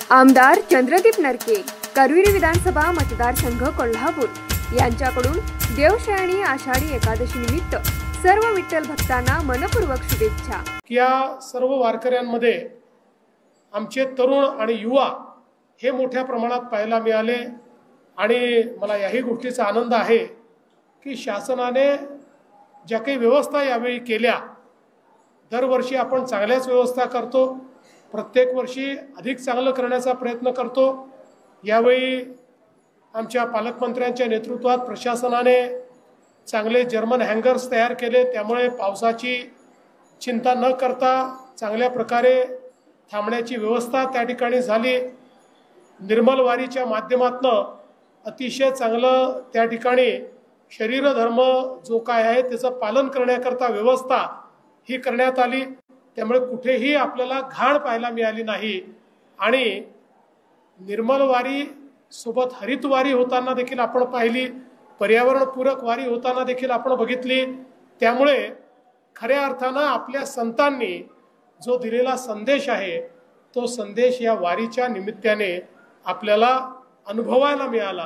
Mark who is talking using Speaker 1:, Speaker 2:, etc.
Speaker 1: आमदार चंद्रदीप नरके, करवीर विधानसभा मतदारसंघ कोल्हापूर यांच्याकडून देवशयनी आषाढी एकादशी निमित्त सर्व विठ्ठल भक्तांना मनपूर्वक शुभेच्छा।
Speaker 2: या सर्व वारकऱ्यांमध्ये आमचे तरुण आणि युवा हे मोठ्या प्रमाणात पाहायला मिळाले आणि मला याही गोष्टीचा आनंद आहे की शासनाने ज्या काही व्यवस्था यावेळी केल्या, दरवर्षी आपण चांगल्याच व्यवस्था करतो, प्रत्येक वर्षी अधिक चांगलं करण्याचा प्रयत्न करतो। यावेळी आमच्या पालकमंत्र्यांच्या नेतृत्वात प्रशासनाने चांगले जर्मन हँगर्स तयार केले, त्यामुळे पावसाची चिंता न करता चांगल्या प्रकारे थांबण्याची व्यवस्था त्या ठिकाणी झाली। निर्मल वारीच्या माध्यमातून अतिशय चांगलं त्या ठिकाणी शरीर धर्म जो काय आहे त्याचं पालन करण्याकरता व्यवस्था ही करण्यात आली, त्यामुळे कुठेही आपल्याला घाण पाहायला मिळाली नाही आणि निर्मल वारी सोबत हरित वारी होताना देखील आपण पाहिली, पर्यावरणपूरक वारी होताना देखील आपण बघितली। त्यामुळे खऱ्या अर्थानं आपल्या संतांनी जो दिलेला संदेश आहे तो संदेश या वारीच्या निमित्ताने आपल्याला अनुभवायला मिळाला।